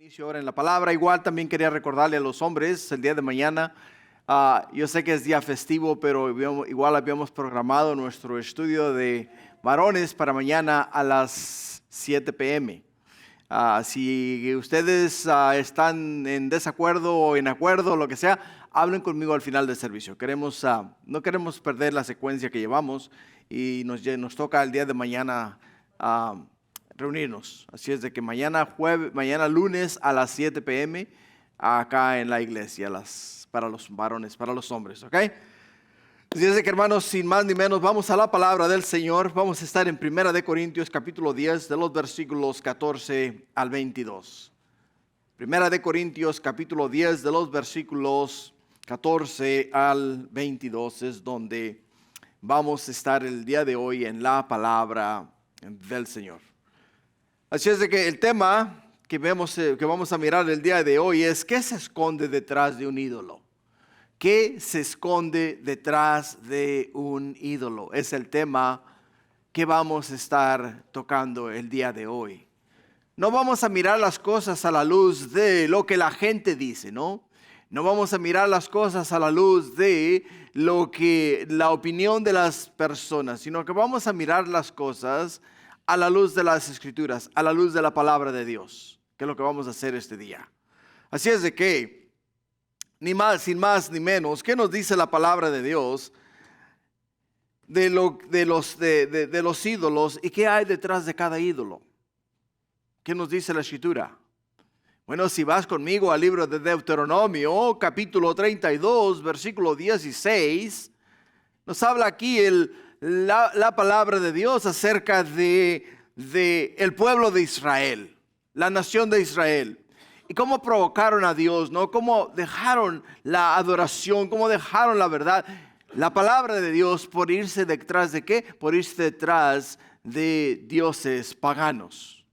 Inicio ahora en la palabra. Igual también quería recordarle a los hombres el día de mañana. Yo sé que es día festivo, pero igual habíamos programado nuestro estudio de varones para mañana a las 7 p.m. Si ustedes están en desacuerdo o en acuerdo, lo que sea, hablen conmigo al final del servicio. No queremos perder la secuencia que llevamos y nos toca el día de mañana reunirnos. Así es de que mañana lunes a las 7 p.m. acá en la iglesia, para los varones, para los hombres, ¿ok? Así es de que, hermanos, sin más ni menos, vamos a la palabra del Señor. Vamos a estar en 1 Corintios capítulo 10 de los versículos 14 al 22. 1 Corintios capítulo 10 de los versículos 14 al 22 es donde vamos a estar el día de hoy en la palabra del Señor. Así es de que el tema que vamos a mirar el día de hoy es ¿qué se esconde detrás de un ídolo? ¿Qué se esconde detrás de un ídolo? Es el tema que vamos a estar tocando el día de hoy. No vamos a mirar las cosas a la luz de lo que la gente dice, ¿no? No vamos a mirar las cosas a la luz de la opinión de las personas, sino que vamos a mirar las cosas a la luz de las Escrituras, a la luz de la palabra de Dios, que es lo que vamos a hacer este día. Así es de que, sin más ni menos, ¿qué nos dice la palabra de Dios de los ídolos y qué hay detrás de cada ídolo? ¿Qué nos dice la Escritura? Bueno, si vas conmigo al libro de Deuteronomio, capítulo 32, versículo 16, nos habla aquí la palabra de Dios acerca de el pueblo de Israel, la nación de Israel. Y cómo provocaron a Dios, ¿no? Cómo dejaron la adoración, cómo dejaron la verdad, la palabra de Dios por irse detrás de ¿qué? Por irse detrás de dioses paganos.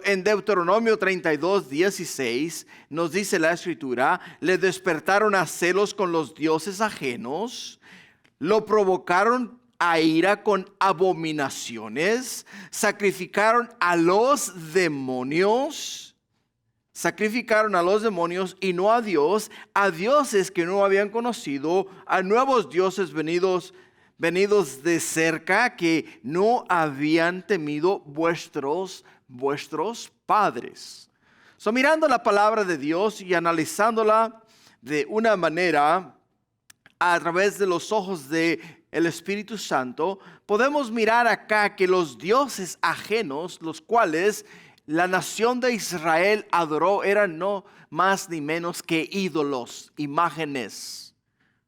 En Deuteronomio 32, 16 nos dice la Escritura, le despertaron a celos con los dioses ajenos, lo provocaron a ira con abominaciones, sacrificaron a los demonios y no a Dios, a dioses que no habían conocido, a nuevos dioses venidos de cerca que no habían temido vuestros padres. Mirando la palabra de Dios y analizándola de una manera a través de los ojos de el Espíritu Santo, podemos mirar acá que los dioses ajenos, los cuales la nación de Israel adoró, eran no más ni menos que ídolos, imágenes,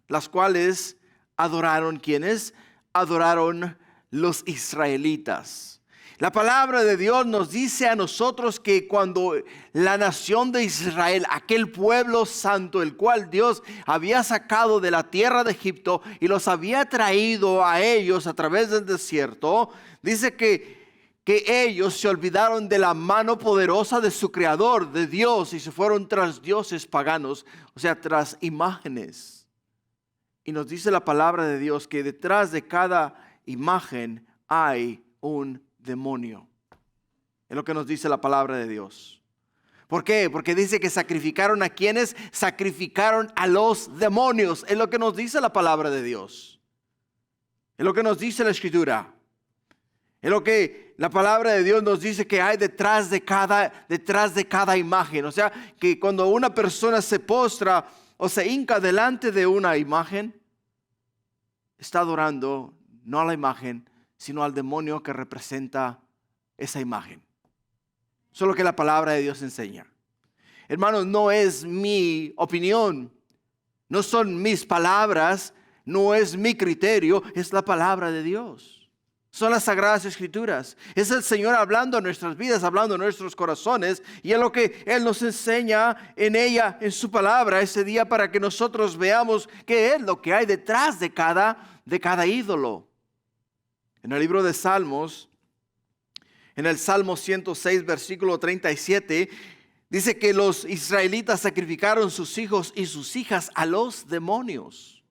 las cuales adoraron ¿quiénes? Adoraron los israelitas. La palabra de Dios nos dice a nosotros que cuando la nación de Israel, aquel pueblo santo, el cual Dios había sacado de la tierra de Egipto y los había traído a ellos a través del desierto, dice que ellos se olvidaron de la mano poderosa de su Creador, de Dios, y se fueron tras dioses paganos, o sea, tras imágenes. Y nos dice la palabra de Dios que detrás de cada imagen hay un demonio. Es lo que nos dice la palabra de Dios. ¿Por qué? Porque dice que sacrificaron a quienes sacrificaron a los demonios. Es lo que nos dice la palabra de Dios. Es lo que nos dice la Escritura. Es lo que la palabra de Dios nos dice que hay detrás de cada imagen. O sea, que cuando una persona se postra o se hinca delante de una imagen, está adorando no a la imagen, sino al demonio que representa esa imagen. Eso es lo que la palabra de Dios enseña. Hermanos, no es mi opinión, no son mis palabras, no es mi criterio, es la palabra de Dios. Son las Sagradas Escrituras. Es el Señor hablando a nuestras vidas, hablando a nuestros corazones, y es lo que Él nos enseña en ella, en su palabra, ese día, para que nosotros veamos qué es lo que hay detrás de cada ídolo. En el libro de Salmos, en el Salmo 106, versículo 37, dice que los israelitas sacrificaron sus hijos y sus hijas a los demonios.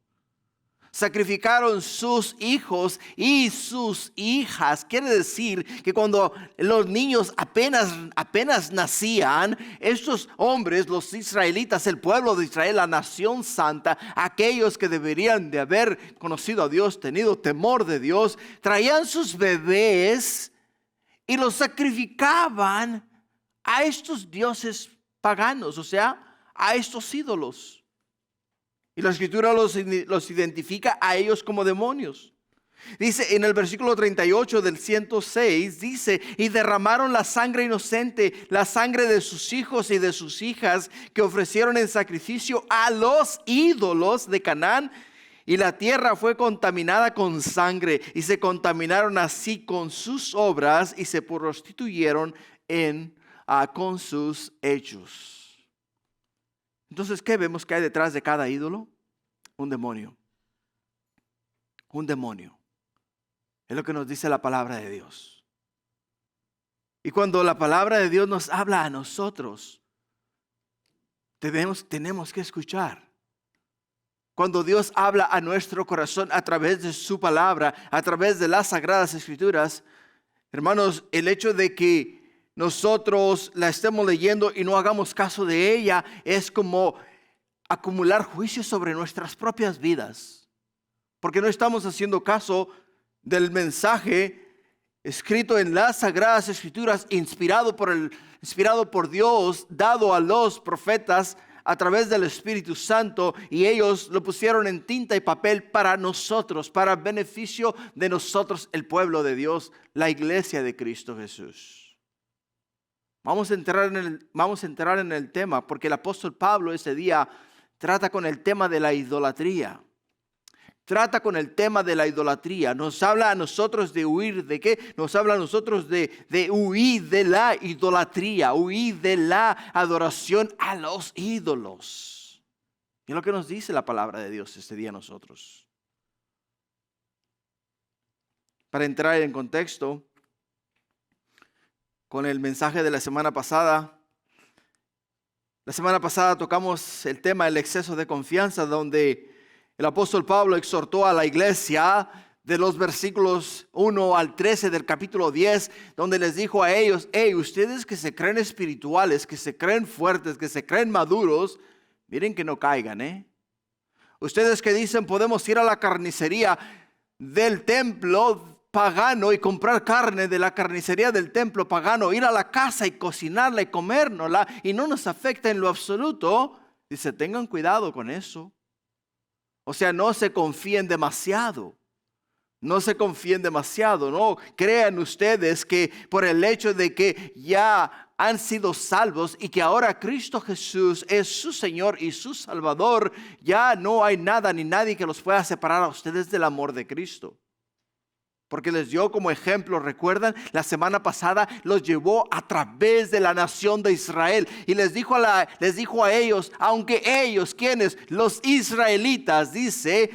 Sacrificaron sus hijos y sus hijas. Quiere decir que cuando los niños apenas nacían, estos hombres, los israelitas, el pueblo de Israel, la nación santa, aquellos que deberían de haber conocido a Dios, tenido temor de Dios, traían sus bebés y los sacrificaban a estos dioses paganos, o sea, a estos ídolos. Y la Escritura los identifica a ellos como demonios. Dice en el versículo 38 del 106, dice, y derramaron la sangre inocente, la sangre de sus hijos y de sus hijas que ofrecieron en sacrificio a los ídolos de Canaán. Y la tierra fue contaminada con sangre y se contaminaron así con sus obras y se prostituyeron con sus hechos. Entonces, ¿qué vemos que hay detrás de cada ídolo? Un demonio. Un demonio. Es lo que nos dice la palabra de Dios. Y cuando la palabra de Dios nos habla a nosotros, tenemos que escuchar. Cuando Dios habla a nuestro corazón a través de su palabra, a través de las Sagradas Escrituras, hermanos, el hecho de que nosotros la estemos leyendo y no hagamos caso de ella es como acumular juicios sobre nuestras propias vidas, porque no estamos haciendo caso del mensaje escrito en las Sagradas Escrituras, inspirado por Dios, dado a los profetas a través del Espíritu Santo, y ellos lo pusieron en tinta y papel para nosotros, para beneficio de nosotros, el pueblo de Dios, la iglesia de Cristo Jesús. Vamos a entrar en el tema, porque el apóstol Pablo ese día trata con el tema de la idolatría. Trata con el tema de la idolatría. Nos habla a nosotros de huir de qué. Nos habla a nosotros de huir de la idolatría, huir de la adoración a los ídolos. Y es lo que nos dice la palabra de Dios este día a nosotros. Para entrar en contexto con el mensaje de la semana pasada. La semana pasada tocamos el tema del exceso de confianza, donde el apóstol Pablo exhortó a la iglesia de los versículos 1 al 13 del capítulo 10, donde les dijo a ellos, ustedes que se creen espirituales, que se creen fuertes, que se creen maduros, miren que no caigan, Ustedes que dicen podemos ir a la carnicería del templo pagano y comprar carne de la carnicería del templo pagano, ir a la casa y cocinarla y comérnosla y no nos afecta en lo absoluto. Dice, tengan cuidado con eso. O sea, no se confíen demasiado. No se confíen demasiado, no crean ustedes que por el hecho de que ya han sido salvos y que ahora Cristo Jesús es su Señor y su Salvador, ya no hay nada ni nadie que los pueda separar a ustedes del amor de Cristo. Porque les dio como ejemplo, recuerdan, la semana pasada los llevó a través de la nación de Israel y les dijo a ellos, aunque ellos, quienes, los israelitas, dice,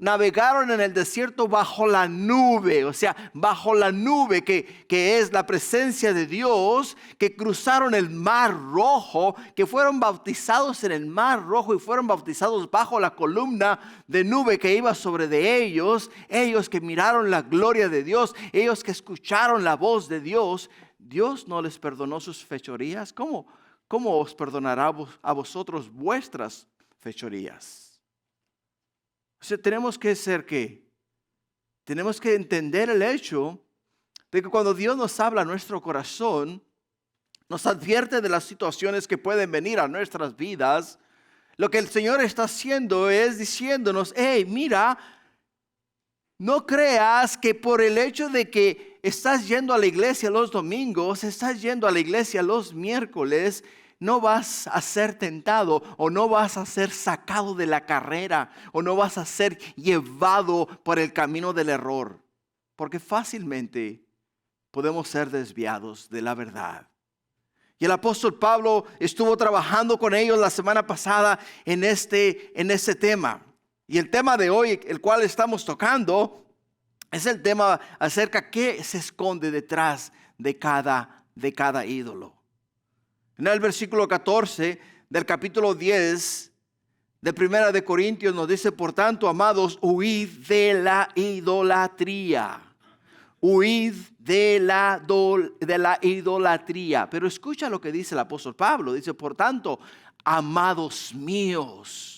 navegaron en el desierto bajo la nube, o sea, bajo la nube que es la presencia de Dios, que cruzaron el mar rojo, que fueron bautizados en el mar rojo y fueron bautizados bajo la columna de nube que iba sobre de ellos, ellos que miraron la gloria de Dios, ellos que escucharon la voz de Dios. Dios no les perdonó sus fechorías. ¿Cómo os perdonará a vosotros vuestras fechorías? O sea, tenemos que ser ¿qué? Tenemos que entender el hecho de que cuando Dios nos habla a nuestro corazón, nos advierte de las situaciones que pueden venir a nuestras vidas, lo que el Señor está haciendo es diciéndonos, mira, no creas que por el hecho de que estás yendo a la iglesia los domingos, estás yendo a la iglesia los miércoles, no vas a ser tentado o no vas a ser sacado de la carrera o no vas a ser llevado por el camino del error. Porque fácilmente podemos ser desviados de la verdad. Y el apóstol Pablo estuvo trabajando con ellos la semana pasada en este tema. Y el tema de hoy, el cual estamos tocando, es el tema acerca de qué se esconde detrás de cada ídolo. En el versículo 14 del capítulo 10 de Primera de Corintios nos dice, por tanto, amados, huid de la idolatría. Huid de la idolatría. Pero escucha lo que dice el apóstol Pablo. Dice, por tanto, amados míos.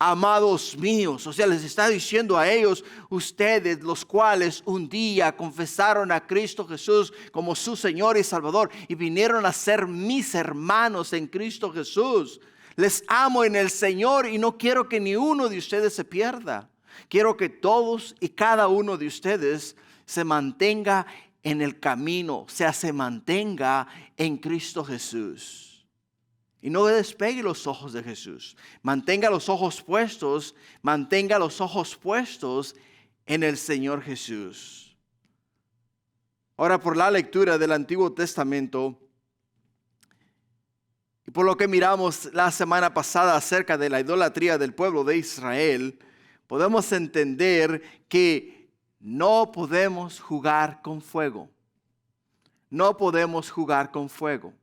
Amados míos, o sea, les está diciendo a ellos, ustedes los cuales un día confesaron a Cristo Jesús como su Señor y Salvador y vinieron a ser mis hermanos en Cristo Jesús. Les amo en el Señor y no quiero que ni uno de ustedes se pierda. Quiero que todos y cada uno de ustedes se mantenga en el camino, o sea, se mantenga en Cristo Jesús. Y no despegue los ojos de Jesús. Mantenga los ojos puestos en el Señor Jesús. Ahora, por la lectura del Antiguo Testamento y por lo que miramos la semana pasada acerca de la idolatría del pueblo de Israel, podemos entender que no podemos jugar con fuego. No podemos jugar con fuego.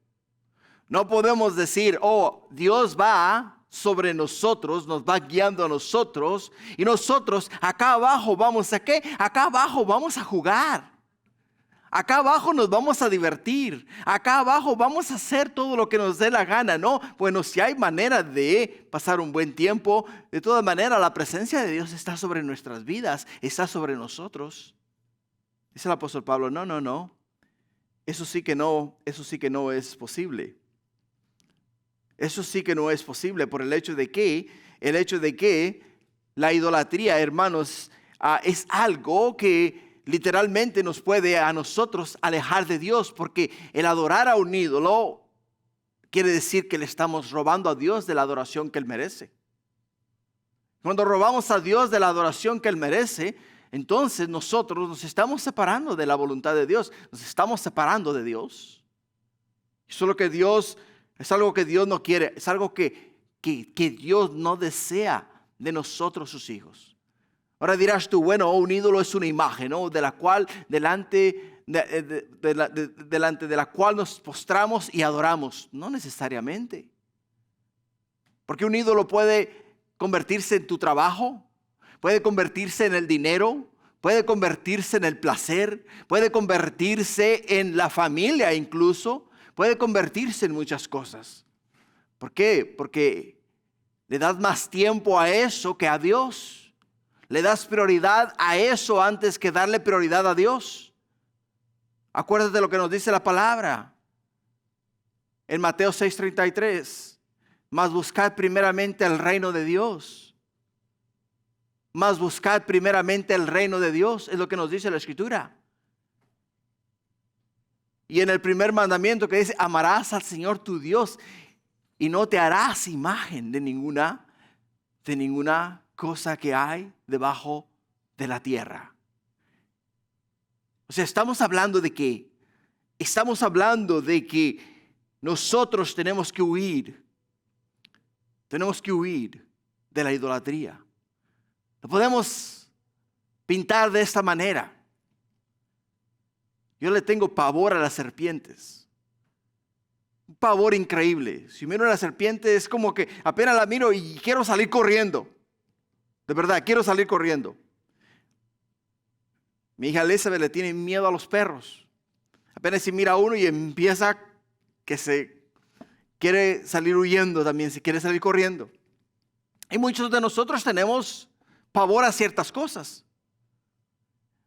No podemos decir, oh, Dios va sobre nosotros, nos va guiando a nosotros y nosotros acá abajo vamos a ¿qué? Acá abajo vamos a jugar. Acá abajo nos vamos a divertir. Acá abajo vamos a hacer todo lo que nos dé la gana, ¿no? Bueno, si hay manera de pasar un buen tiempo, de todas maneras la presencia de Dios está sobre nuestras vidas, está sobre nosotros. Dice el apóstol Pablo, no. Eso sí que no es posible. Eso sí que no es posible por el hecho de que la idolatría, hermanos, es algo que literalmente nos puede a nosotros alejar de Dios, porque el adorar a un ídolo quiere decir que le estamos robando a Dios de la adoración que Él merece. Cuando robamos a Dios de la adoración que Él merece, entonces nosotros nos estamos separando de la voluntad de Dios, nos estamos separando de Dios. Eso es lo que es algo que Dios no quiere, es algo que Dios no desea de nosotros sus hijos. Ahora dirás tú, bueno, un ídolo es una imagen, ¿no? De la cual delante de la cual nos postramos y adoramos. No necesariamente. Porque un ídolo puede convertirse en tu trabajo, puede convertirse en el dinero, puede convertirse en el placer, puede convertirse en la familia incluso. Puede convertirse en muchas cosas. ¿Por qué? Porque le das más tiempo a eso que a Dios. Le das prioridad a eso antes que darle prioridad a Dios. Acuérdate de lo que nos dice la palabra. En Mateo 6:33. Mas buscad primeramente el reino de Dios. Mas buscad primeramente el reino de Dios. Es lo que nos dice la Escritura. Y en el primer mandamiento que dice, amarás al Señor tu Dios y no te harás imagen de ninguna cosa que hay debajo de la tierra. O sea, estamos hablando de que nosotros tenemos que huir de la idolatría. Lo podemos pintar de esta manera. Yo le tengo pavor a las serpientes. Un pavor increíble. Si miro a la serpiente es como que apenas la miro y quiero salir corriendo. De verdad, quiero salir corriendo. Mi hija Elizabeth le tiene miedo a los perros. Apenas si mira a uno y empieza que se quiere salir huyendo también, se quiere salir corriendo. Y muchos de nosotros tenemos pavor a ciertas cosas.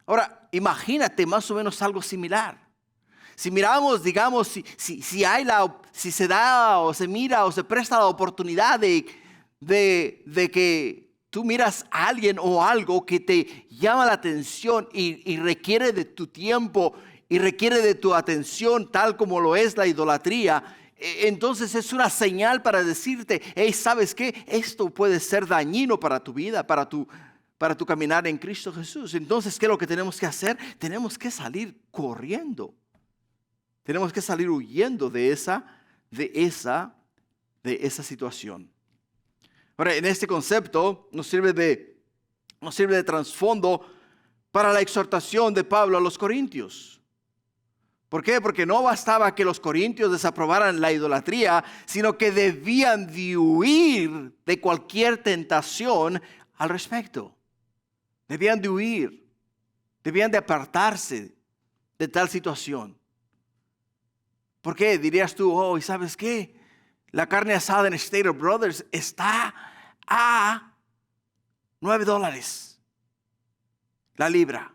Ahora, imagínate más o menos algo similar. Si miramos, digamos, si se da o se mira o se presta la oportunidad de que tú miras a alguien o algo que te llama la atención y requiere de tu tiempo y requiere de tu atención, tal como lo es la idolatría, entonces es una señal para decirte, hey, ¿sabes qué? Esto puede ser dañino para tu vida, para tu caminar en Cristo Jesús. Entonces, ¿qué es lo que tenemos que hacer? Tenemos que salir corriendo. Tenemos que salir huyendo de esa situación. Ahora, en este concepto nos sirve de trasfondo para la exhortación de Pablo a los corintios. ¿Por qué? Porque no bastaba que los corintios desaprobaran la idolatría, sino que debían de huir de cualquier tentación al respecto. Debían de huir, debían de apartarse de tal situación. ¿Por qué? Dirías tú, oh, ¿y sabes qué? La carne asada en Stater Brothers está a $9 la libra.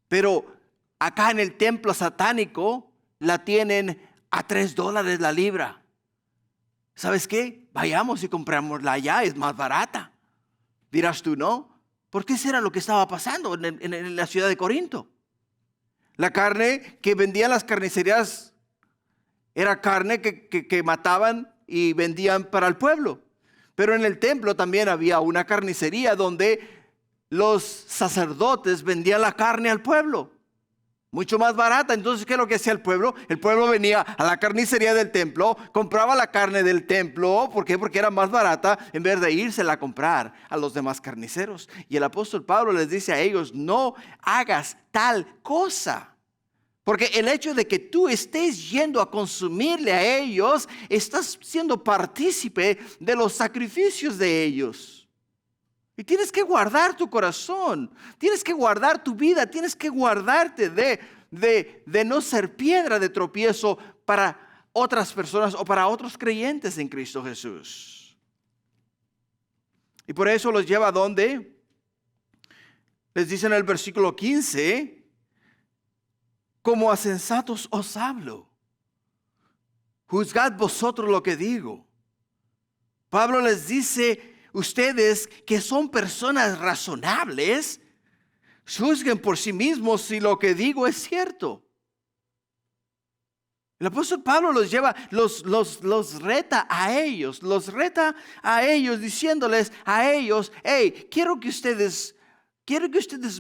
Pero acá en el templo satánico la tienen a $3 la libra. ¿Sabes qué? Vayamos y comprémosla allá, es más barata. Dirás tú, ¿no? ¿Por qué será lo que estaba pasando en la ciudad de Corinto? La carne que vendían las carnicerías era carne que mataban y vendían para el pueblo. Pero en el templo también había una carnicería donde los sacerdotes vendían la carne al pueblo. Mucho más barata. Entonces, ¿qué es lo que hacía el pueblo? El pueblo venía a la carnicería del templo, compraba la carne del templo. ¿Por qué? Porque era más barata en vez de írsela a comprar a los demás carniceros. Y el apóstol Pablo les dice a ellos, no hagas tal cosa. Porque el hecho de que tú estés yendo a consumirle a ellos, estás siendo partícipe de los sacrificios de ellos. Y tienes que guardar tu corazón, tienes que guardar tu vida, tienes que guardarte de no ser piedra de tropiezo para otras personas o para otros creyentes en Cristo Jesús. Y por eso los lleva a donde les dice en el versículo 15, como a sensatos os hablo, juzgad vosotros lo que digo. Pablo les dice, ustedes que son personas razonables, juzguen por sí mismos si lo que digo es cierto. El apóstol Pablo los lleva, los reta a ellos, diciéndoles a ellos, hey, quiero que ustedes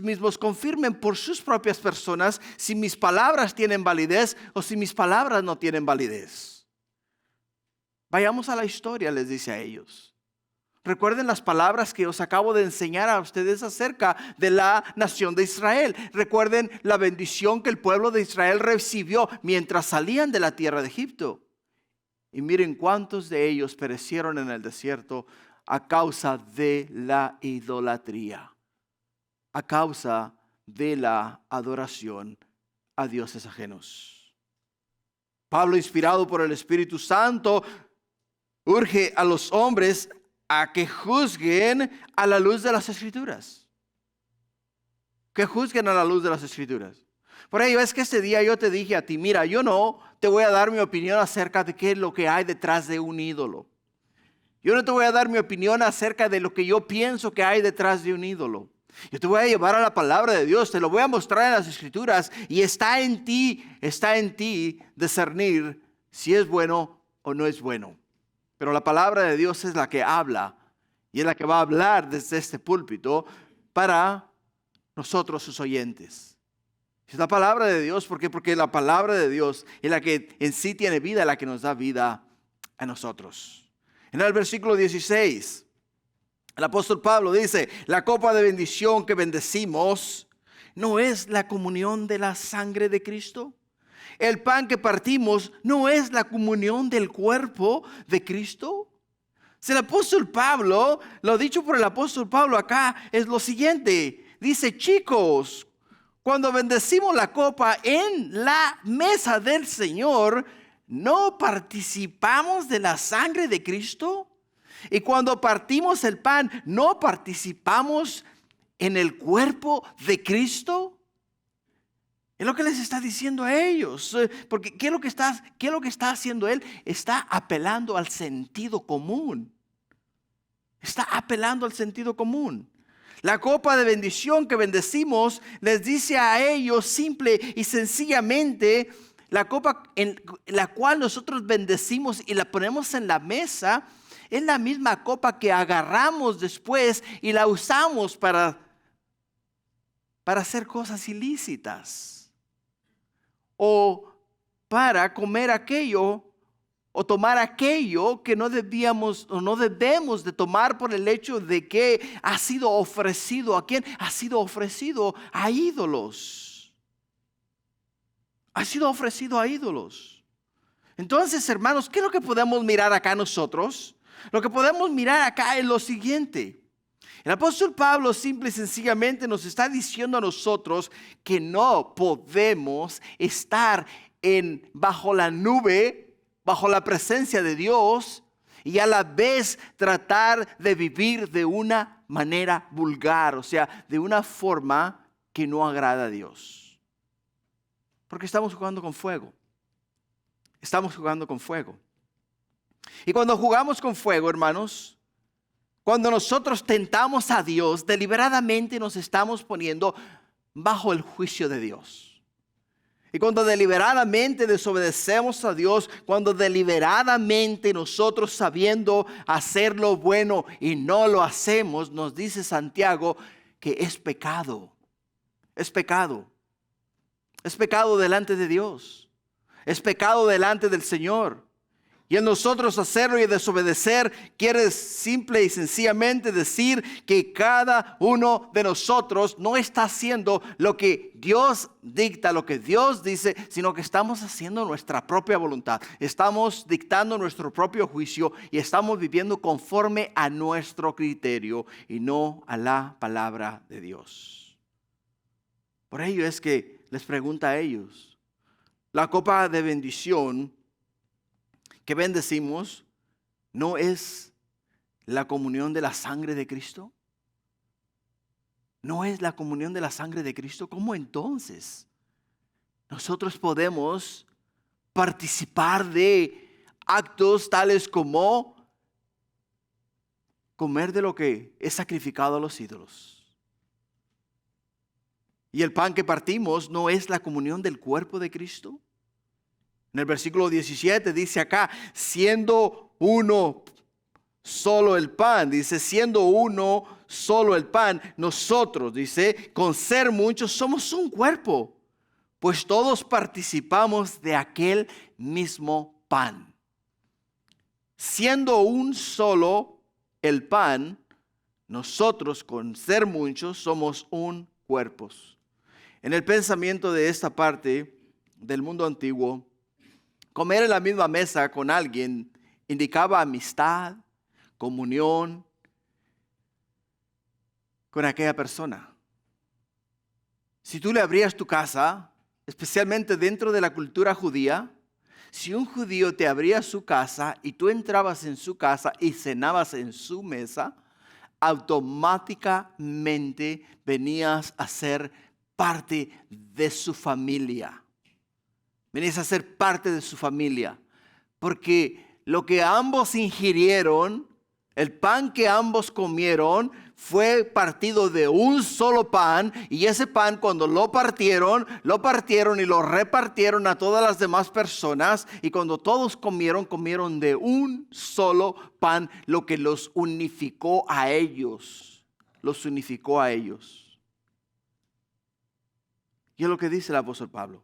mismos confirmen por sus propias personas si mis palabras tienen validez o si mis palabras no tienen validez. Vayamos a la historia, les dice a ellos. Recuerden las palabras que os acabo de enseñar a ustedes acerca de la nación de Israel. Recuerden la bendición que el pueblo de Israel recibió mientras salían de la tierra de Egipto. Y miren cuántos de ellos perecieron en el desierto a causa de la idolatría. A causa de la adoración a dioses ajenos. Pablo, inspirado por el Espíritu Santo, urge a los hombres a que juzguen a la luz de las Escrituras. Que juzguen a la luz de las Escrituras. Por ello es que este día yo te dije a ti, mira, yo no te voy a dar mi opinión acerca de qué es lo que hay detrás de un ídolo. Yo no te voy a dar mi opinión acerca de lo que yo pienso que hay detrás de un ídolo. Yo te voy a llevar a la palabra de Dios, te lo voy a mostrar en las Escrituras y está en ti discernir si es bueno o no es bueno. Pero la palabra de Dios es la que habla y es la que va a hablar desde este púlpito para nosotros sus oyentes. Es la palabra de Dios, ¿por qué? Porque la palabra de Dios es la que en sí tiene vida, la que nos da vida a nosotros. En el versículo 16. El apóstol Pablo dice, la copa de bendición que bendecimos no es la comunión de la sangre de Cristo. El pan que partimos no es la comunión del cuerpo de Cristo. Si el apóstol Pablo, lo dicho por el apóstol Pablo acá es lo siguiente. Dice, chicos, cuando bendecimos la copa en la mesa del Señor, ¿no participamos de la sangre de Cristo? Y cuando partimos el pan, ¿no participamos en el cuerpo de Cristo? Es lo que les está diciendo a ellos. Porque ¿qué es lo que está haciendo él? Está apelando al sentido común. Está apelando al sentido común. La copa de bendición que bendecimos les dice a ellos simple y sencillamente, la copa en la cual nosotros bendecimos y la ponemos en la mesa, es la misma copa que agarramos después y la usamos para hacer cosas ilícitas. O para comer aquello o tomar aquello que no debíamos o no debemos de tomar por el hecho de que ha sido ofrecido. ¿A quién? Ha sido ofrecido a ídolos. Ha sido ofrecido a ídolos. Entonces, hermanos, ¿qué es lo que podemos mirar acá nosotros? Lo que podemos mirar acá es lo siguiente. El apóstol Pablo simple y sencillamente nos está diciendo a nosotros que no podemos estar bajo la nube, bajo la presencia de Dios y a la vez tratar de vivir de una manera vulgar, o sea, de una forma que no agrada a Dios. Porque estamos jugando con fuego. Estamos jugando con fuego. Y cuando jugamos con fuego, hermanos, cuando nosotros tentamos a Dios, deliberadamente nos estamos poniendo bajo el juicio de Dios. Y cuando deliberadamente desobedecemos a Dios, cuando deliberadamente nosotros sabiendo hacer lo bueno y no lo hacemos, nos dice Santiago que es pecado. Es pecado. Es pecado delante de Dios. Es pecado delante del Señor. Y en nosotros hacerlo y desobedecer quiere simple y sencillamente decir que cada uno de nosotros no está haciendo lo que Dios dicta, lo que Dios dice, sino que estamos haciendo nuestra propia voluntad. Estamos dictando nuestro propio juicio y estamos viviendo conforme a nuestro criterio y no a la palabra de Dios. Por ello es que les pregunta a ellos, la copa de bendición que bendecimos, ¿no es la comunión de la sangre de Cristo? ¿No es la comunión de la sangre de Cristo? ¿Cómo entonces nosotros podemos participar de actos tales como comer de lo que es sacrificado a los ídolos? ¿Y el pan que partimos no es la comunión del cuerpo de Cristo? En el versículo 17 dice acá, siendo uno solo el pan, dice, siendo uno solo el pan, nosotros, dice, con ser muchos somos un cuerpo, pues todos participamos de aquel mismo pan. Siendo un solo el pan, nosotros con ser muchos somos un cuerpo. En el pensamiento de esta parte del mundo antiguo, comer en la misma mesa con alguien indicaba amistad, comunión con aquella persona. Si tú le abrías tu casa, especialmente dentro de la cultura judía, si un judío te abría su casa y tú entrabas en su casa y cenabas en su mesa, automáticamente venías a ser parte de su familia. Venís a ser parte de su familia, porque lo que ambos ingirieron, el pan que ambos comieron, fue partido de un solo pan, y ese pan cuando lo partieron y lo repartieron a todas las demás personas, y cuando todos comieron de un solo pan, lo que los unificó a ellos, Y es lo que dice el apóstol Pablo.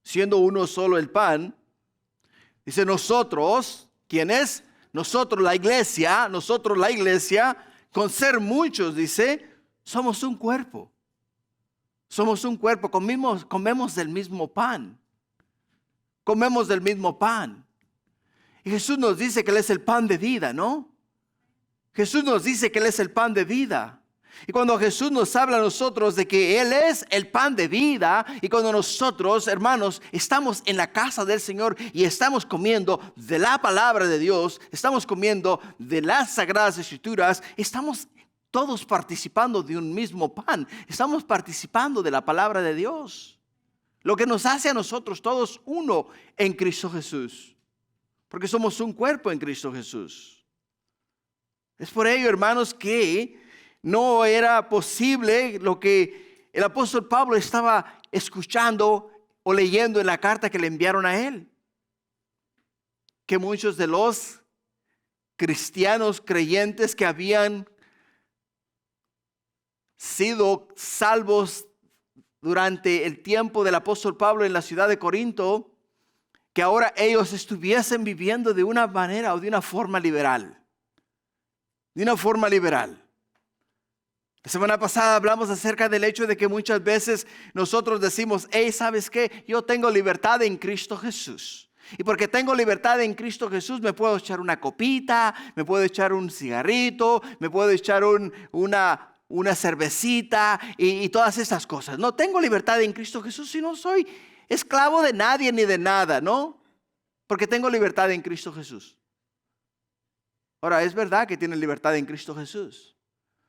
Siendo uno solo el pan, dice nosotros, ¿quién es? Nosotros la iglesia, con ser muchos, dice, somos un cuerpo. Somos un cuerpo, comemos del mismo pan. Comemos del mismo pan. Y Jesús nos dice que Él es el pan de vida, ¿no? Jesús nos dice que Él es el pan de vida. Y cuando Jesús nos habla a nosotros de que Él es el pan de vida, y cuando nosotros, hermanos, estamos en la casa del Señor y estamos comiendo de la palabra de Dios, estamos comiendo de las sagradas escrituras, estamos todos participando de un mismo pan, estamos participando de la palabra de Dios. Lo que nos hace a nosotros todos uno en Cristo Jesús, porque somos un cuerpo en Cristo Jesús. Es por ello, hermanos, que no era posible lo que el apóstol Pablo estaba escuchando o leyendo en la carta que le enviaron a él. Que muchos de los cristianos creyentes que habían sido salvos durante el tiempo del apóstol Pablo en la ciudad de Corinto, que ahora ellos estuviesen viviendo de una manera o de una forma liberal. De una forma liberal. La semana pasada hablamos acerca del hecho de que muchas veces nosotros decimos, hey, ¿sabes qué? Yo tengo libertad en Cristo Jesús. Y porque tengo libertad en Cristo Jesús, me puedo echar una copita, me puedo echar un cigarrito, me puedo echar una cervecita y todas esas cosas. No tengo libertad en Cristo Jesús y no soy esclavo de nadie ni de nada, ¿no? Porque tengo libertad en Cristo Jesús. Ahora, es verdad que tienes libertad en Cristo Jesús.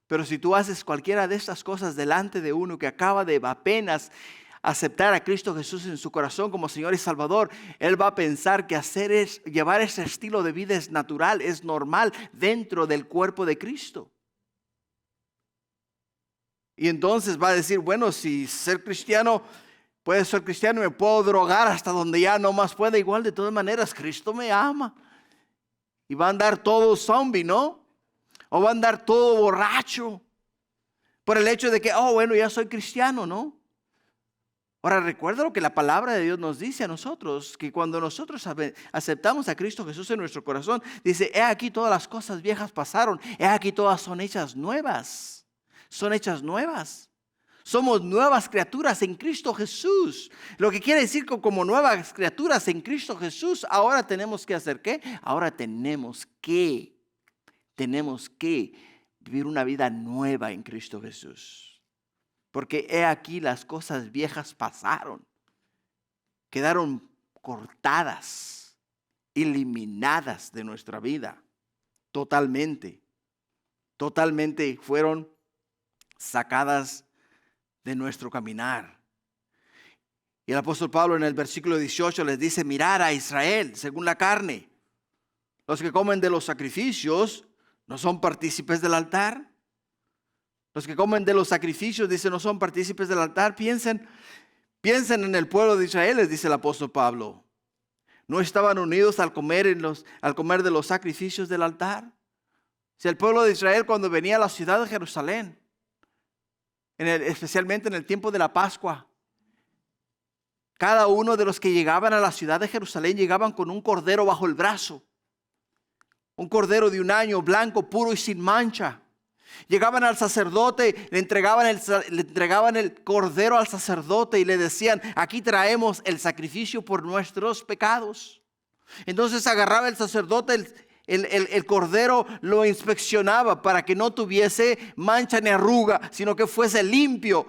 Pero si tú haces cualquiera de estas cosas delante de uno que acaba de apenas aceptar a Cristo Jesús en su corazón como Señor y Salvador, él va a pensar que llevar ese estilo de vida es natural, es normal dentro del cuerpo de Cristo. Y entonces va a decir, bueno, si ser cristiano, puede ser cristiano y me puedo drogar hasta donde ya no más pueda, igual de todas maneras Cristo me ama. Y va a andar todo zombie, ¿no? O va a andar todo borracho por el hecho de que, bueno, ya soy cristiano, ¿no? Ahora recuerda lo que la palabra de Dios nos dice a nosotros, que cuando nosotros aceptamos a Cristo Jesús en nuestro corazón, dice, he aquí todas las cosas viejas pasaron, he aquí todas son hechas nuevas, son hechas nuevas. Somos nuevas criaturas en Cristo Jesús. Lo que quiere decir que como nuevas criaturas en Cristo Jesús, ahora tenemos que hacer ¿qué? Ahora tenemos que vivir una vida nueva en Cristo Jesús. Porque he aquí las cosas viejas pasaron, quedaron cortadas, eliminadas de nuestra vida, totalmente fueron sacadas de nuestro caminar. Y el apóstol Pablo en el versículo 18 les dice, mirad a Israel según la carne, los que comen de los sacrificios no son partícipes del altar. Los que comen de los sacrificios, dice, no son partícipes del altar. Piensen en el pueblo de Israel, les dice el apóstol Pablo. ¿No estaban unidos al comer de los sacrificios del altar? Si el pueblo de Israel cuando venía a la ciudad de Jerusalén, especialmente en el tiempo de la Pascua, cada uno de los que llegaban a la ciudad de Jerusalén llegaban con un cordero bajo el brazo. Un cordero de un año, blanco, puro y sin mancha. Llegaban al sacerdote, le entregaban el cordero al sacerdote y le decían, aquí traemos el sacrificio por nuestros pecados. Entonces agarraba el sacerdote el cordero, lo inspeccionaba para que no tuviese mancha ni arruga, sino que fuese limpio,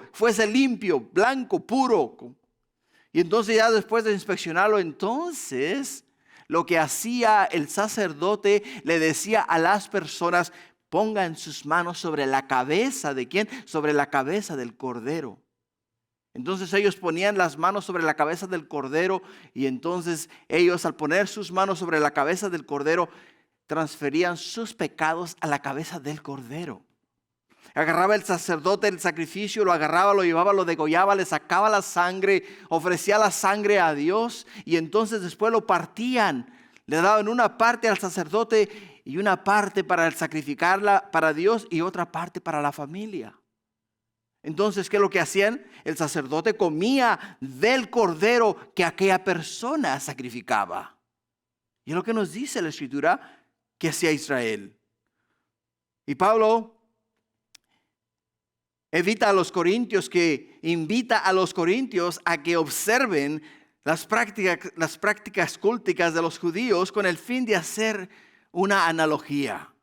blanco, puro. Y entonces ya después de inspeccionarlo, entonces lo que hacía el sacerdote, le decía a las personas, pongan sus manos sobre la cabeza ¿de quién? Sobre la cabeza del cordero. Entonces ellos ponían las manos sobre la cabeza del cordero y entonces ellos al poner sus manos sobre la cabeza del cordero transferían sus pecados a la cabeza del cordero. Agarraba el sacerdote el sacrificio, lo agarraba, lo llevaba, lo degollaba, le sacaba la sangre, ofrecía la sangre a Dios y entonces después lo partían. Le daban una parte al sacerdote y una parte para sacrificarla para Dios y otra parte para la familia. Entonces, ¿qué es lo que hacían? El sacerdote comía del cordero que aquella persona sacrificaba. Y es lo que nos dice la Escritura que hacía Israel. Y Pablo invita a los corintios a que observen las prácticas culticas de los judíos con el fin de hacer una analogía.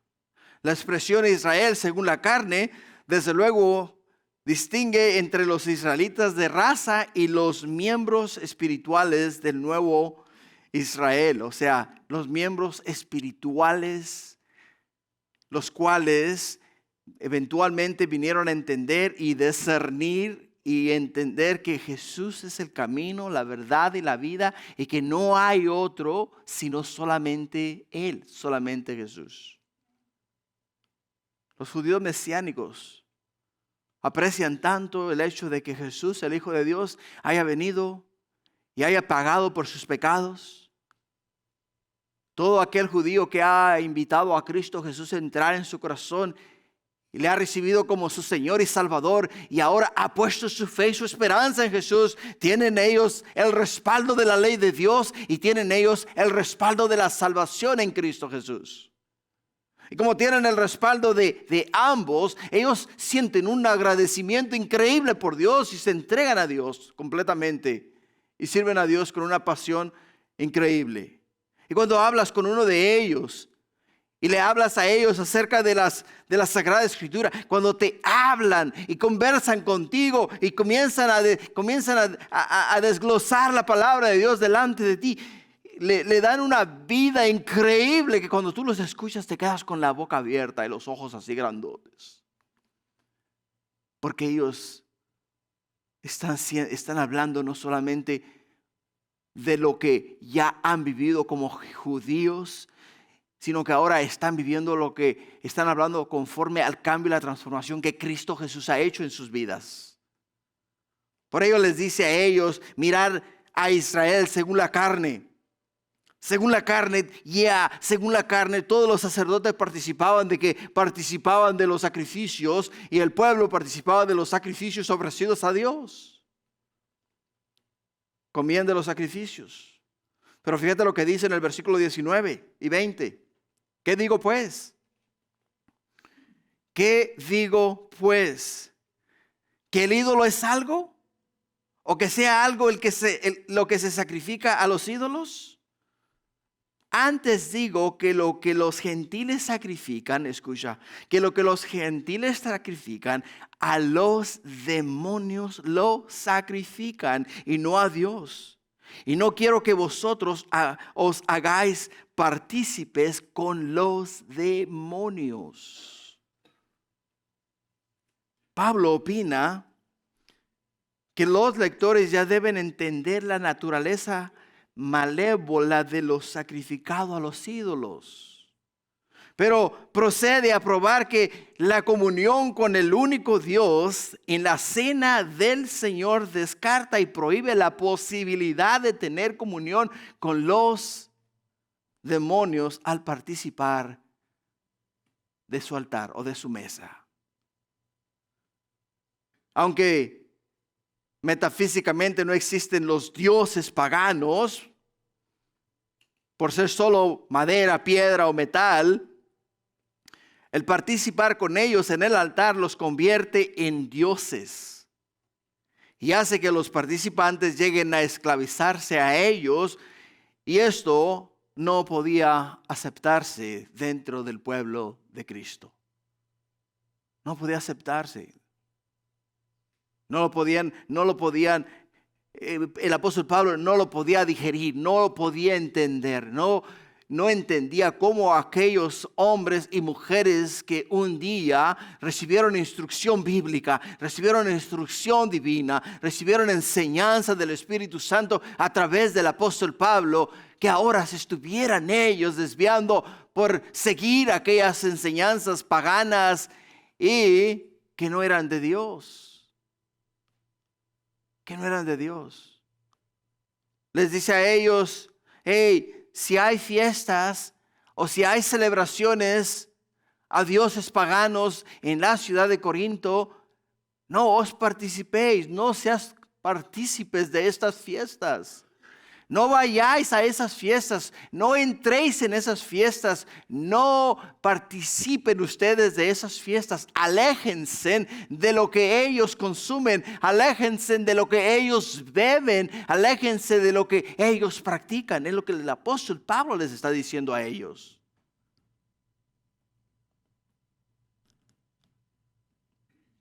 La expresión Israel según la carne, desde luego, distingue entre los israelitas de raza y los miembros espirituales del nuevo Israel. O sea, los miembros espirituales, los cuales eventualmente vinieron a entender y discernir y entender que Jesús es el camino, la verdad y la vida y que no hay otro sino solamente Él, solamente Jesús. Los judíos mesiánicos aprecian tanto el hecho de que Jesús, el Hijo de Dios, haya venido y haya pagado por sus pecados. Todo aquel judío que ha invitado a Cristo Jesús a entrar en su corazón y le ha recibido como su Señor y Salvador y ahora ha puesto su fe y su esperanza en Jesús, tienen ellos el respaldo de la ley de Dios y tienen ellos el respaldo de la salvación en Cristo Jesús. Y como tienen el respaldo de ambos, ellos sienten un agradecimiento increíble por Dios y se entregan a Dios completamente y sirven a Dios con una pasión increíble. Y cuando hablas con uno de ellos y le hablas a ellos acerca de la Sagrada Escritura, cuando te hablan y conversan contigo y comienzan a desglosar la palabra de Dios delante de ti, le dan una vida increíble que cuando tú los escuchas te quedas con la boca abierta y los ojos así grandotes. Porque ellos están hablando no solamente de lo que ya han vivido como judíos, sino que ahora están viviendo lo que están hablando conforme al cambio y la transformación que Cristo Jesús ha hecho en sus vidas. Por ello les dice a ellos, mirar a Israel según la carne. Según la carne, según la carne, todos los sacerdotes participaban de los sacrificios y el pueblo participaba de los sacrificios ofrecidos a Dios. Comían de los sacrificios. Pero fíjate lo que dice en el versículo 19 y 20. ¿Qué digo pues? ¿Qué digo pues? ¿Que el ídolo es algo? ¿O que sea algo lo que se sacrifica a los ídolos? Antes digo que lo que los gentiles sacrifican, escucha, que lo que los gentiles sacrifican a los demonios lo sacrifican y no a Dios. Y no quiero que vosotros os hagáis partícipes con los demonios. Pablo opina que los lectores ya deben entender la naturaleza malévola de lo sacrificado a los ídolos. Pero procede a probar que la comunión con el único Dios en la cena del Señor descarta y prohíbe la posibilidad de tener comunión con los demonios al participar de su altar o de su mesa. Aunque metafísicamente no existen los dioses paganos, por ser solo madera, piedra o metal, el participar con ellos en el altar los convierte en dioses y hace que los participantes lleguen a esclavizarse a ellos, y esto no podía aceptarse dentro del pueblo de Cristo. No podía aceptarse. No lo podían, el apóstol Pablo no lo podía digerir, no lo podía entender, no entendía cómo aquellos hombres y mujeres que un día recibieron instrucción bíblica, recibieron instrucción divina, recibieron enseñanza del Espíritu Santo a través del apóstol Pablo, que ahora se estuvieran ellos desviando por seguir aquellas enseñanzas paganas y que no eran de Dios. Que no eran de Dios. Les dice a ellos, hey, si hay fiestas o si hay celebraciones a dioses paganos en la ciudad de Corinto, no os participéis, no seas partícipes de estas fiestas. No vayáis a esas fiestas, no entréis en esas fiestas, no participen ustedes de esas fiestas. Aléjense de lo que ellos consumen, aléjense de lo que ellos beben, aléjense de lo que ellos practican. Es lo que el apóstol Pablo les está diciendo a ellos.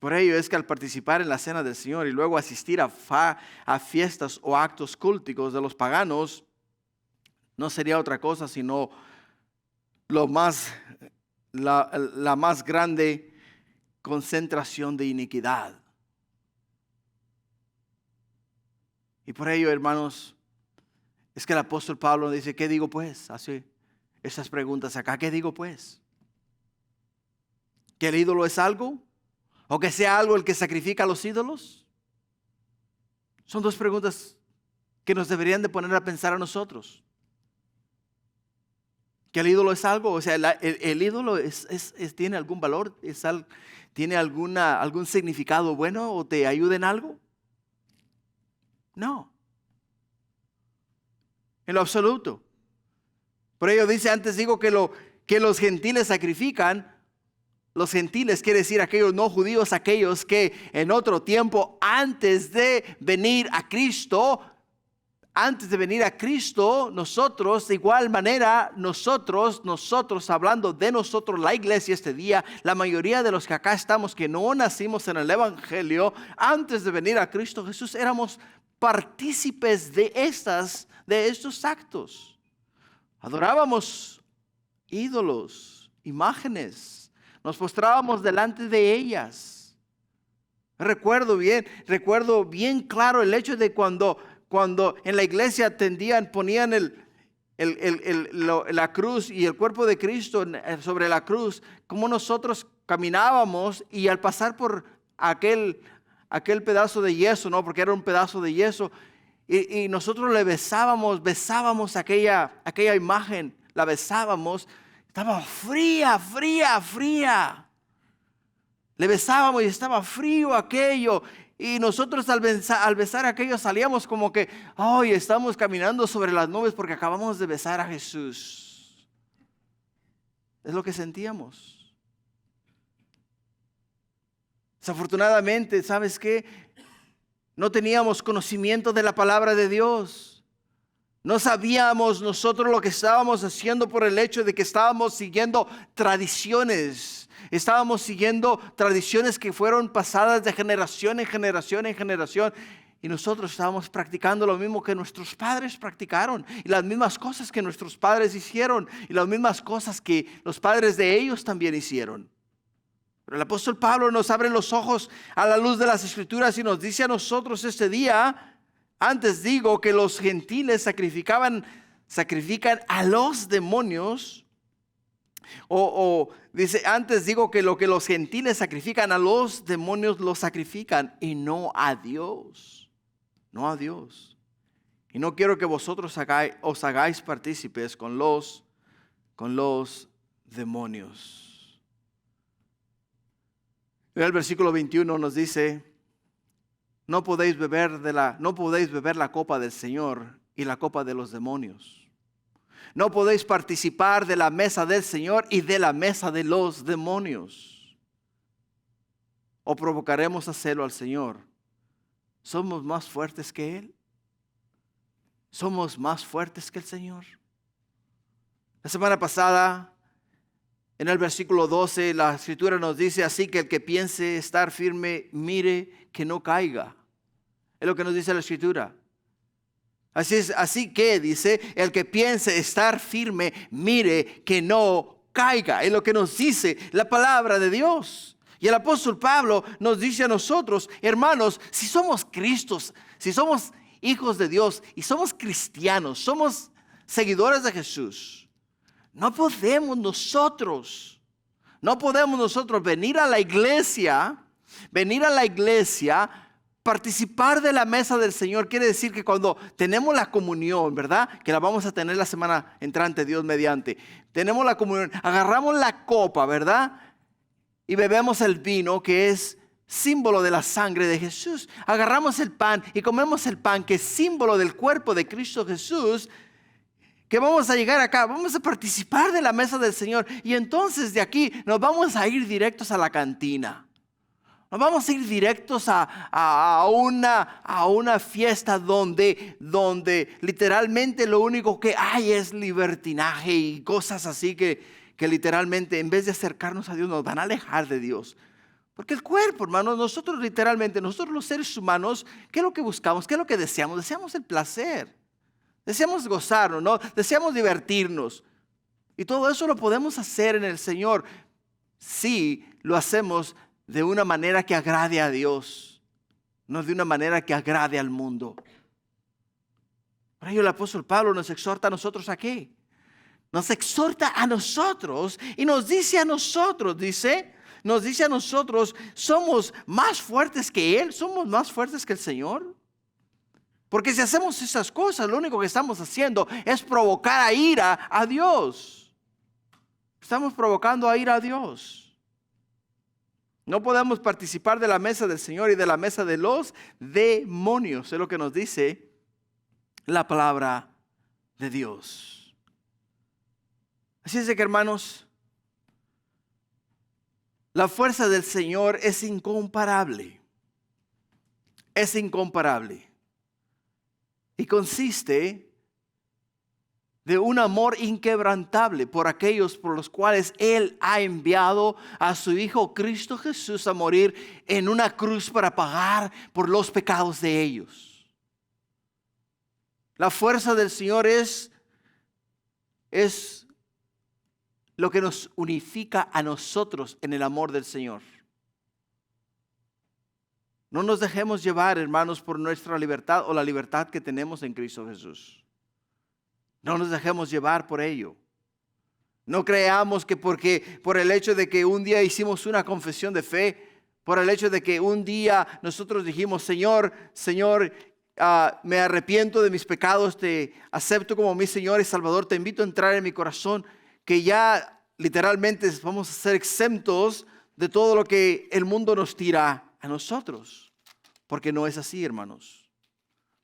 Por ello es que al participar en la cena del Señor y luego asistir a fiestas o actos culticos de los paganos, no sería otra cosa sino la más grande concentración de iniquidad. Y por ello, hermanos, es que el apóstol Pablo dice, ¿qué digo pues? Hace esas preguntas acá, ¿qué digo pues? ¿Que el ídolo es algo? ¿O que sea algo el que sacrifica a los ídolos? Son dos preguntas que nos deberían de poner a pensar a nosotros. ¿Que el ídolo es algo? O sea, el ídolo tiene algún valor, tiene algún significado bueno o te ayuda en algo. No. En lo absoluto. Por ello dice, antes digo que que los gentiles sacrifican, los gentiles quiere decir aquellos no judíos, aquellos que en otro tiempo antes de venir a Cristo, nosotros de igual manera, nosotros hablando de nosotros, la iglesia este día, la mayoría de los que acá estamos que no nacimos en el Evangelio, antes de venir a Cristo Jesús, éramos partícipes de estos actos. Adorábamos ídolos, imágenes. Nos postrábamos delante de ellas. Recuerdo bien claro el hecho de cuando en la iglesia ponían la cruz y el cuerpo de Cristo sobre la cruz, como nosotros caminábamos y al pasar por aquel pedazo de yeso, ¿no? Porque era un pedazo de yeso, y nosotros le besábamos aquella imagen, la besábamos. Estaba fría. Le besábamos y estaba frío aquello. Y nosotros al besar aquello salíamos como que, ¡ay! Estamos caminando sobre las nubes porque acabamos de besar a Jesús. Es lo que sentíamos. Desafortunadamente, ¿sabes qué? No teníamos conocimiento de la palabra de Dios. No sabíamos nosotros lo que estábamos haciendo por el hecho de que estábamos siguiendo tradiciones. Estábamos siguiendo tradiciones que fueron pasadas de generación en generación. Y nosotros estábamos practicando lo mismo que nuestros padres practicaron. Y las mismas cosas que nuestros padres hicieron. Y las mismas cosas que los padres de ellos también hicieron. Pero el apóstol Pablo nos abre los ojos a la luz de las Escrituras y nos dice a nosotros este día: antes digo que los gentiles sacrifican a los demonios. Dice, antes digo que lo que los gentiles sacrifican a los demonios lo sacrifican y no a Dios. No a Dios. Y no quiero que vosotros os hagáis partícipes con los demonios. El versículo 21 nos dice: No podéis beber la copa del Señor y la copa de los demonios. No podéis participar de la mesa del Señor y de la mesa de los demonios. O provocaremos a celo al Señor. ¿Somos más fuertes que Él? ¿Somos más fuertes que el Señor? La semana pasada, en el versículo 12, la Escritura nos dice: así que el que piense estar firme, mire que no caiga. Es lo que nos dice la Escritura. Así que dice, el que piense estar firme, mire que no caiga. Es lo que nos dice la palabra de Dios. Y el apóstol Pablo nos dice a nosotros: hermanos, si somos Cristos, si somos hijos de Dios y somos cristianos, somos seguidores de Jesús, no podemos nosotros venir a la iglesia, participar de la mesa del Señor. Quiere decir que cuando tenemos la comunión, ¿verdad? Que la vamos a tener la semana entrante, Dios mediante. Tenemos la comunión, agarramos la copa, ¿verdad? Y bebemos el vino, que es símbolo de la sangre de Jesús. Agarramos el pan y comemos el pan, que es símbolo del cuerpo de Cristo Jesús. Que vamos a llegar acá, vamos a participar de la mesa del Señor. Y entonces de aquí nos vamos a ir directos a la cantina. Nos vamos a ir directos a una fiesta donde literalmente lo único que hay es libertinaje y cosas así que literalmente en vez de acercarnos a Dios nos van a alejar de Dios. Porque el cuerpo, hermanos, nosotros los seres humanos, ¿qué es lo que buscamos? ¿Qué es lo que deseamos? Deseamos el placer. Deseamos gozarnos, ¿no? Deseamos divertirnos. Y todo eso lo podemos hacer en el Señor si lo hacemos de una manera que agrade a Dios, no de una manera que agrade al mundo. Por ello el apóstol Pablo nos exhorta a nosotros ¿a qué? Nos exhorta a nosotros y nos dice a nosotros, somos más fuertes que Él, somos más fuertes que el Señor. Porque si hacemos esas cosas, lo único que estamos haciendo es provocar a ira a Dios. Estamos provocando a ira a Dios. No podemos participar de la mesa del Señor y de la mesa de los demonios. Es lo que nos dice la palabra de Dios. Así es de que, hermanos, la fuerza del Señor es incomparable. Es incomparable. Y consiste de un amor inquebrantable por aquellos por los cuales Él ha enviado a su Hijo Cristo Jesús a morir en una cruz para pagar por los pecados de ellos. La fuerza del Señor es lo que nos unifica a nosotros en el amor del Señor. No nos dejemos llevar, hermanos, por nuestra libertad o la libertad que tenemos en Cristo Jesús. No nos dejemos llevar por ello. No creamos que por el hecho de que un día hicimos una confesión de fe, por el hecho de que un día nosotros dijimos, Señor, me arrepiento de mis pecados, te acepto como mi Señor y Salvador, te invito a entrar en mi corazón, que ya literalmente vamos a ser exentos de todo lo que el mundo nos tira a nosotros. Porque no es así, hermanos.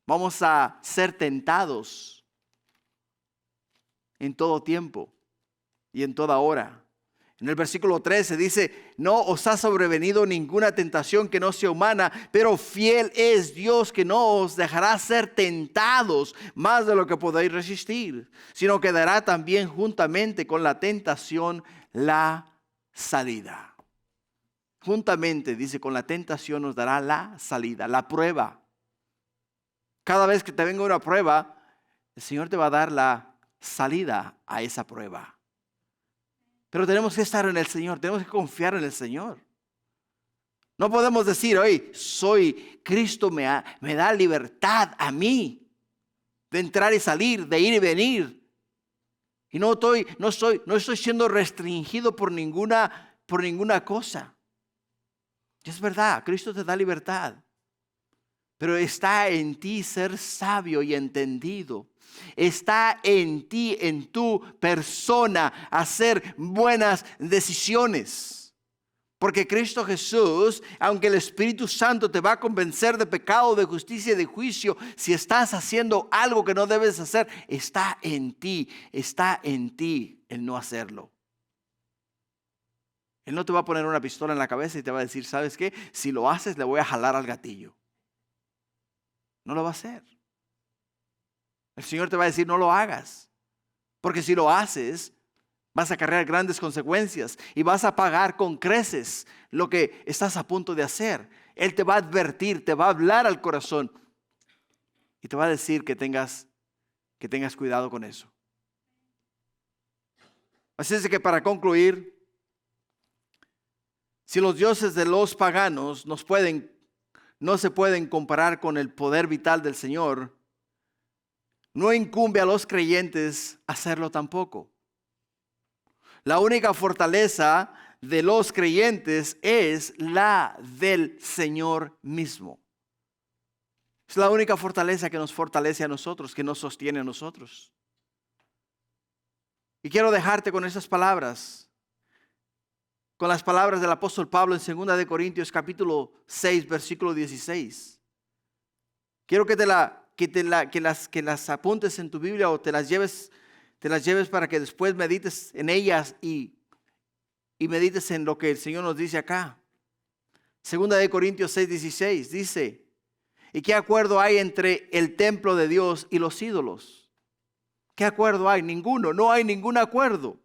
Vamos a ser tentados en todo tiempo y en toda hora. En el versículo 13 dice, no os ha sobrevenido ninguna tentación que no sea humana, pero fiel es Dios que no os dejará ser tentados más de lo que podáis resistir, sino que dará también juntamente con la tentación la salida. Juntamente, dice, con la tentación nos dará la salida, la prueba. Cada vez que te venga una prueba, el Señor te va a dar la salida a esa prueba. Pero tenemos que estar en el Señor, tenemos que confiar en el Señor. No podemos decir, oye, Cristo me da libertad a mí de entrar y salir, de ir y venir. Y no estoy siendo restringido por ninguna cosa. Y es verdad, Cristo te da libertad. Pero está en ti ser sabio y entendido. Está en ti, en tu persona, hacer buenas decisiones. Porque Cristo Jesús, aunque el Espíritu Santo te va a convencer de pecado, de justicia y de juicio, si estás haciendo algo que no debes hacer, está en ti el no hacerlo. Él no te va a poner una pistola en la cabeza y te va a decir, ¿sabes qué? Si lo haces, le voy a jalar al gatillo. No lo va a hacer. El Señor te va a decir, no lo hagas. Porque si lo haces, vas a acarrear grandes consecuencias y vas a pagar con creces lo que estás a punto de hacer. Él te va a advertir, te va a hablar al corazón y te va a decir que tengas cuidado con eso. Así es que para concluir, si los dioses de los paganos no se pueden comparar con el poder vital del Señor, no incumbe a los creyentes hacerlo tampoco. La única fortaleza de los creyentes es la del Señor mismo. Es la única fortaleza que nos fortalece a nosotros, que nos sostiene a nosotros. Y quiero dejarte con esas palabras, con las palabras del apóstol Pablo en 2 de Corintios capítulo 6, versículo 16. Quiero que las apuntes en tu Biblia o te las lleves para que después medites en ellas y medites en lo que el Señor nos dice acá. 2 de Corintios 6, 16 dice, ¿y qué acuerdo hay entre el templo de Dios y los ídolos? ¿Qué acuerdo hay? Ninguno, no hay ningún acuerdo.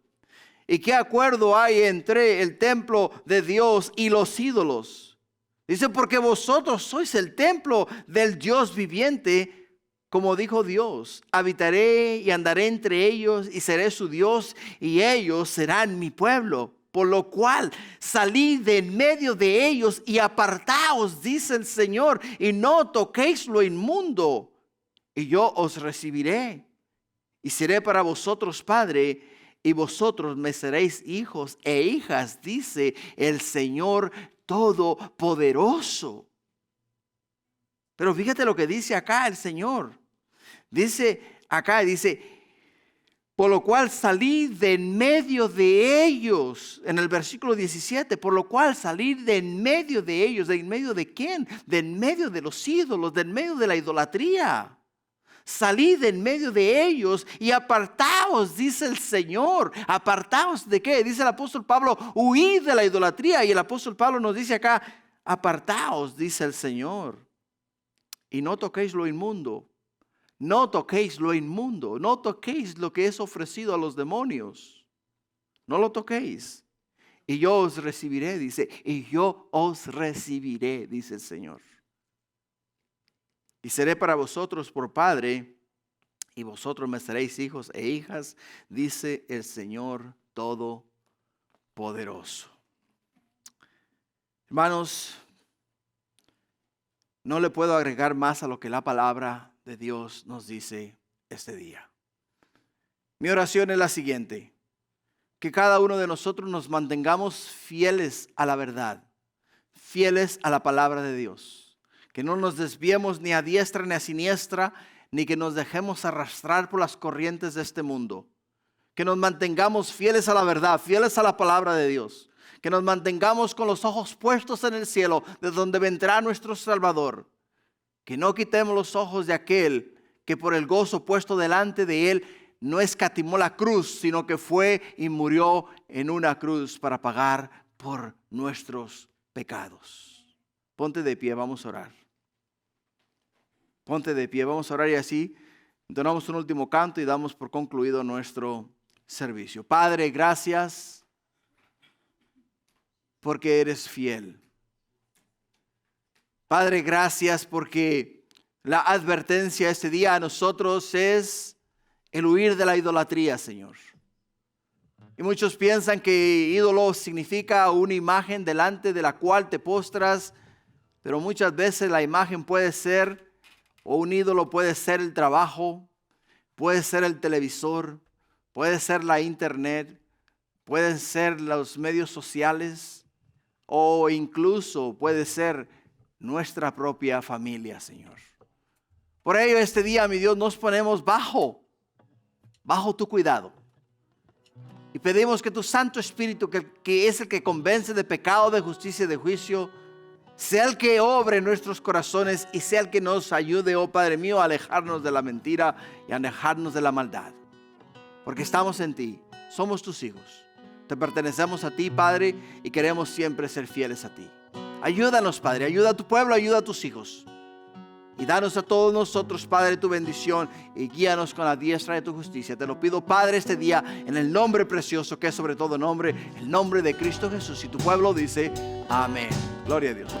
¿Y qué acuerdo hay entre el templo de Dios y los ídolos? Dice, porque vosotros sois el templo del Dios viviente, como dijo Dios, habitaré y andaré entre ellos y seré su Dios y ellos serán mi pueblo. Por lo cual salid de en medio de ellos y apartaos, dice el Señor, y no toquéis lo inmundo, y yo os recibiré y seré para vosotros padre, y vosotros me seréis hijos e hijas, dice el Señor Todopoderoso. Pero fíjate lo que dice acá el Señor. Dice, por lo cual salid de en medio de ellos, en el versículo 17, por lo cual salid de en medio de ellos. ¿De en medio de quién? De en medio de los ídolos, de en medio de la idolatría. salid en medio de ellos y apartaos, dice el Señor. ¿Apartaos de qué? Dice el apóstol Pablo, huid de la idolatría. Y el apóstol Pablo nos dice acá, apartaos, dice el Señor. Y no toquéis lo inmundo. No toquéis lo inmundo. No toquéis lo que es ofrecido a los demonios. No lo toquéis. Y yo os recibiré, dice. Y yo os recibiré, dice el Señor. Y seré para vosotros por padre, y vosotros me seréis hijos e hijas, dice el Señor Todopoderoso. Hermanos, no le puedo agregar más a lo que la palabra de Dios nos dice este día. Mi oración es la siguiente: que cada uno de nosotros nos mantengamos fieles a la verdad, fieles a la palabra de Dios. Que no nos desviemos ni a diestra ni a siniestra, ni que nos dejemos arrastrar por las corrientes de este mundo. Que nos mantengamos fieles a la verdad, fieles a la palabra de Dios. Que nos mantengamos con los ojos puestos en el cielo, de donde vendrá nuestro Salvador. Que no quitemos los ojos de aquel que por el gozo puesto delante de él no escatimó la cruz, sino que fue y murió en una cruz para pagar por nuestros pecados. Ponte de pie, vamos a orar. Ponte de pie, vamos a orar y así donamos un último canto y damos por concluido nuestro servicio. Padre, gracias porque eres fiel. Padre, gracias porque la advertencia este día a nosotros es el huir de la idolatría, Señor. Y muchos piensan que ídolo significa una imagen delante de la cual te postras, pero muchas veces la imagen puede ser, o un ídolo puede ser el trabajo, puede ser el televisor, puede ser la internet, pueden ser los medios sociales, o incluso puede ser nuestra propia familia, Señor. Por ello este día, mi Dios, nos ponemos bajo tu cuidado. Y pedimos que tu Santo Espíritu, que es el que convence de pecado, de justicia y de juicio, sea el que obre en nuestros corazones y sea el que nos ayude, oh Padre mío, a alejarnos de la mentira y a alejarnos de la maldad. Porque estamos en ti, somos tus hijos. Te pertenecemos a ti, Padre, y queremos siempre ser fieles a ti. Ayúdanos, Padre, ayuda a tu pueblo, ayuda a tus hijos. Y danos a todos nosotros, Padre, tu bendición y guíanos con la diestra de tu justicia. Te lo pido, Padre, este día en el nombre precioso que es sobre todo nombre, el nombre de Cristo Jesús. Y tu pueblo dice, amén. Gloria a Dios.